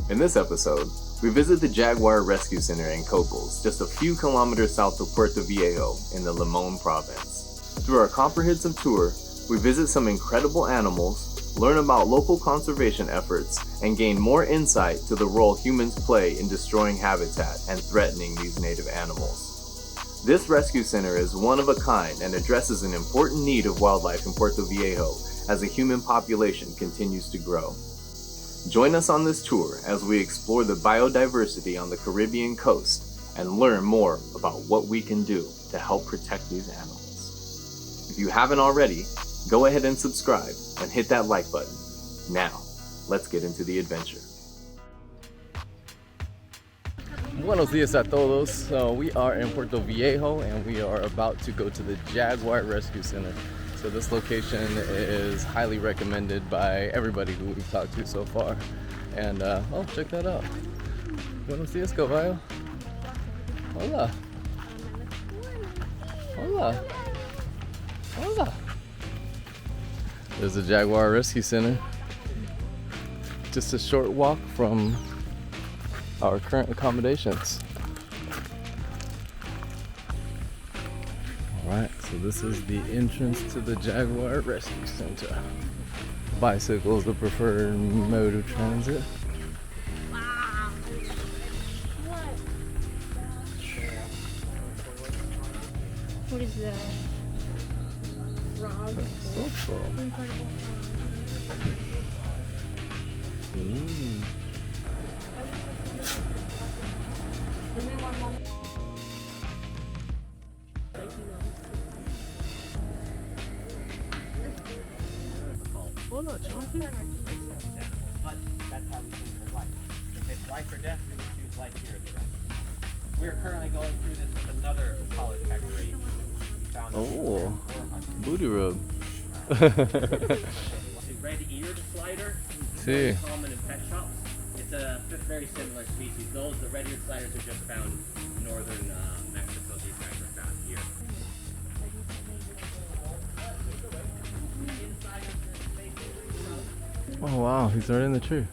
In this episode, we visit the Jaguar Rescue Center in Cocles, just a few kilometers south of Puerto Viejo in the Limón Province. Through our comprehensive tour, we visit some incredible animals, learn about local conservation efforts, and gain more insight to the role humans play in destroying habitat and threatening these native animals. This rescue center is one of a kind and addresses an important need of wildlife in Puerto Viejo as the human population continues to grow. Join us on this tour as we explore the biodiversity on the Caribbean coast and learn more about what we can do to help protect these animals. If you haven't already, go ahead and subscribe and hit that like button. Now, let's get into the adventure. Buenos dias a todos. So we are in Puerto Viejo and we are about to go to the Jaguar Rescue Center. So this location is highly recommended by everybody who we've talked to so far. And oh, check that out. Buenos dias, caballo. Hola. Hola. Hola. There's the Jaguar Rescue Center. Just a short walk from our current accommodations. Alright, so this is the entrance to the Jaguar Rescue Center. Bicycle is the preferred mode of transit. Wow. What is that? Frog? So cool. Incredible. Hola, Chunky. But that's how we choose for life. If it's life or death, we would choose life here at the rescue. We're currently going through this with another college pet breed. We found Oh, booty rub. the red-eared slider. It's See. very common in pet shops. It's a very similar species. The red-eared sliders are just found in northern Mexico. These guys are found here. Oh wow, he's right in the tree.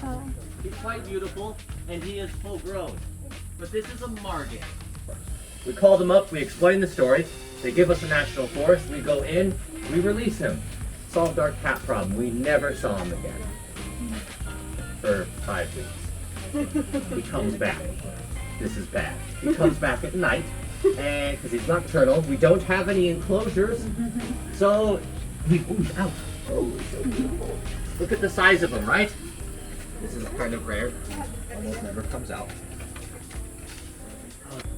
Oh. He's quite beautiful, and he is full grown. But this is a margin. We call them up, we explain the story, they give us a national forest, we go in, we release him. Solved our cat problem. We never saw him again. For 5 weeks. He comes back. This is bad. He comes back at night, and because he's nocturnal, we don't have any enclosures, so he moves out. Oh, so beautiful. Look at the size of him, right? This is kind of rare. Almost never comes out.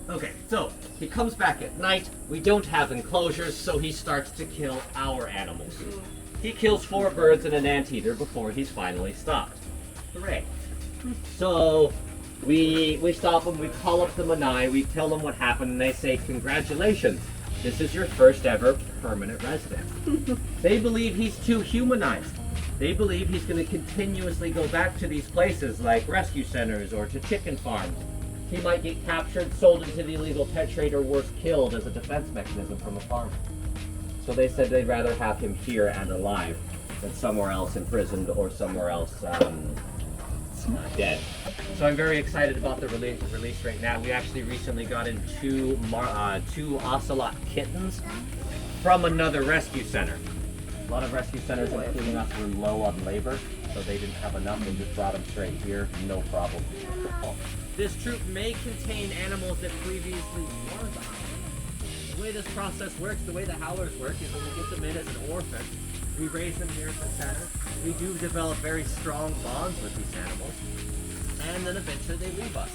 Okay, so he comes back at night. We don't have enclosures, so he starts to kill our animals. He kills 4 birds and an anteater before he's finally stopped. Hooray. So we stop him, we call up the Manai, we tell them what happened, and they say, congratulations, this is your first ever permanent resident. They believe he's too humanized. They believe he's going to continuously go back to these places like rescue centers or to chicken farms. He might get captured, sold into the illegal pet trade, or worse, killed as a defense mechanism from a farmer. So they said they'd rather have him here and alive than somewhere else imprisoned or somewhere else dead. So I'm very excited about the release right now. We actually recently got in two ocelot kittens from another rescue center. A lot of rescue centers, including us, were low on labor, so they didn't have enough. They just brought them straight here, no problem. This troop may contain animals that previously weren't on. The way this process works, the way the howlers work, is when we get them in as an orphan, we raise them here at the center. We do develop very strong bonds with these animals, and then eventually they leave us.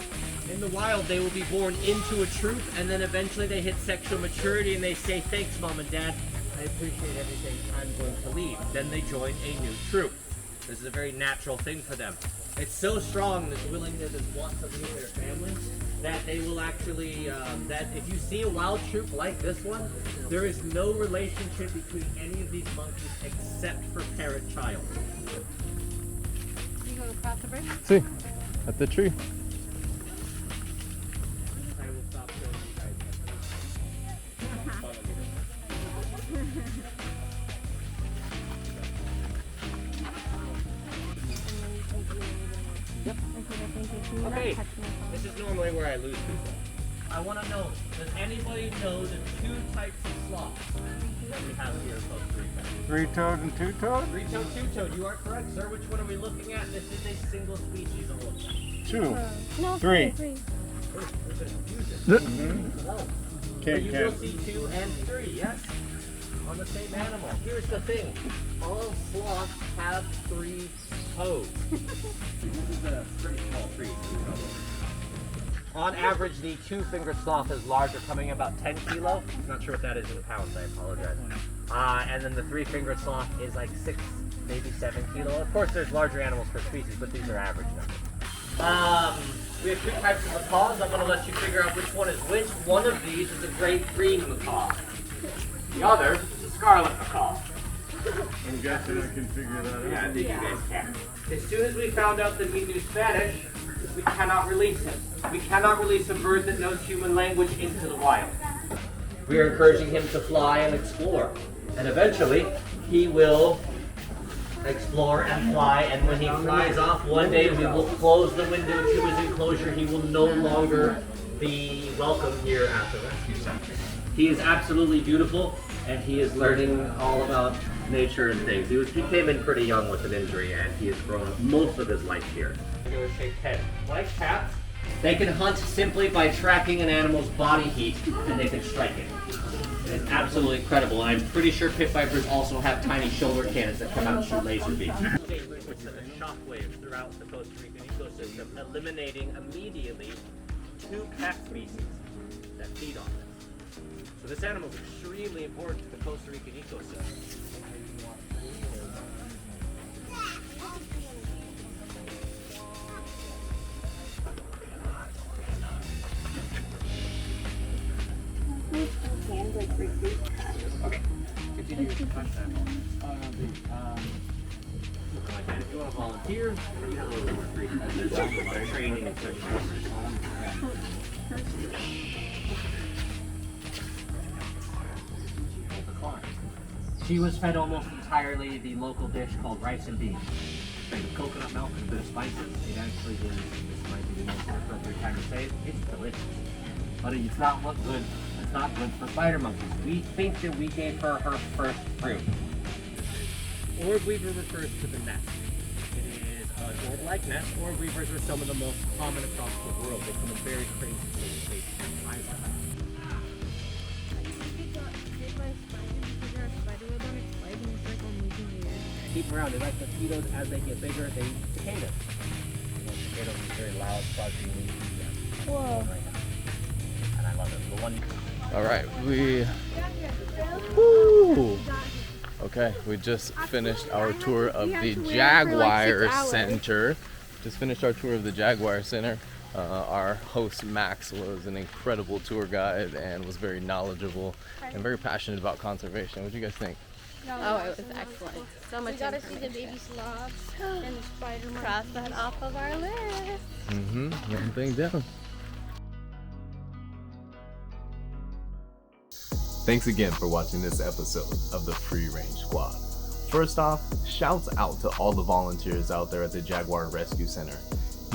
In the wild, they will be born into a troop, and then eventually they hit sexual maturity and they say, thanks, Mom and Dad, I appreciate everything, I'm going to leave. Then they join a new troop. This is a very natural thing for them. It's so strong, this willingness and want to leave their family, that they will actually, that if you see a wild troop like this one, there is no relationship between any of these monkeys except for parent-child. You go across the bridge? See, at the tree. I will stop showing you guys. Follow me. Yep. Okay, this is normally where I lose people. I want to know, does anybody know the two types of sloths that we have here in Costa Rica? Three-toed and two-toed? Three-toed, two-toed, you are correct, sir. Which one are we looking at? This is a single species of sloth. Two. No, Three. three. So you will see 2 and 3, yes? On the same animal. Here's the thing. All sloths have 3 toes. This is a pretty small tree. On average, the 2-fingered sloth is larger, coming about 10 kilo. I'm not sure what that is in pounds, I apologize. And then the 3-fingered sloth is like 6, maybe 7 kilo. Of course, there's larger animals per species, but these are average numbers. We have 2 types of macaws. I'm going to let you figure out which one is which. One of these is a great green macaw. The other is a scarlet macaw. I'm guessing I can figure that out. Yeah, I think you guys can. As soon as we found out that he knew Spanish, we cannot release him. We cannot release a bird that knows human language into the wild. We are encouraging him to fly and explore. And eventually, he will explore and fly, and when he flies off one day, we will close the window to his enclosure. He will no longer be welcome here at the rescue center. He is absolutely beautiful, and he is learning all about nature and things. He came in pretty young with an injury, and he has grown most of his life here. I'm going to shake head. Like cats, they can hunt simply by tracking an animal's body heat, and they can strike it. It's absolutely incredible. I'm pretty sure pit vipers also have tiny shoulder cannons that come out and shoot laser beams. Which send a shockwave throughout the Costa Rican ecosystem, eliminating immediately 2 cat species that feed on it. So this animal is extremely important to the Costa Rican ecosystem. Okay, continue to touch that. If you want to volunteer, you have a little more free time. There's also a lot of training and such. She was fed almost entirely the local dish called rice and beans. Made with coconut milk and a bit of spices. It actually is, this might be the most appropriate time to say it, it's delicious. But it's not look good. It's not good for spider monkeys. We think that we gave her her first fruit. Orb weaver refers to the nest. It is an orb-like nest. Orb weavers are some of the most common across the world. They come in very crazy shapes and sizes. Keep them around. They like mosquitoes. As they get bigger, they cicada. Cicadas are very loud, fuzzy. Whoa. And I love it. The one. All right, Woo! Okay, we just finished our tour of the Jaguar Center. Just finished our tour of the Jaguar Center. Our host Max was an incredible tour guide and was very knowledgeable and very passionate about conservation. What do you guys think? Oh, it was excellent. So much. We got to see the baby sloths and the spider monkey. Cross that off of our list. One thing down. Thanks again for watching this episode of the Free Range Squad. First off, shouts out to all the volunteers out there at the Jaguar Rescue Center.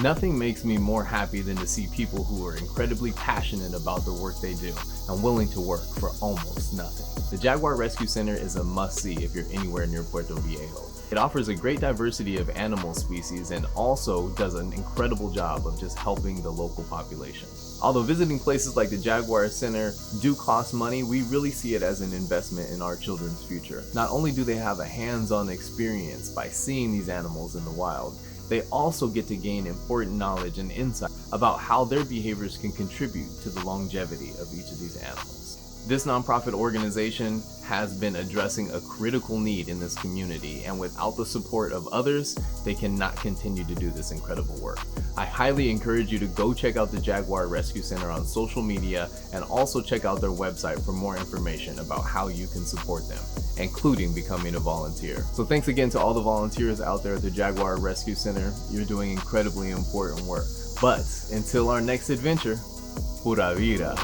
Nothing makes me more happy than to see people who are incredibly passionate about the work they do and willing to work for almost nothing. The Jaguar Rescue Center is a must-see if you're anywhere near Puerto Viejo. It offers a great diversity of animal species and also does an incredible job of just helping the local population. Although visiting places like the Jaguar Center do cost money, we really see it as an investment in our children's future. Not only do they have a hands-on experience by seeing these animals in the wild, they also get to gain important knowledge and insight about how their behaviors can contribute to the longevity of each of these animals. This nonprofit organization has been addressing a critical need in this community, and without the support of others, they cannot continue to do this incredible work. I highly encourage you to go check out the Jaguar Rescue Center on social media and also check out their website for more information about how you can support them, including becoming a volunteer. So thanks again to all the volunteers out there at the Jaguar Rescue Center. You're doing incredibly important work. But until our next adventure, pura vida.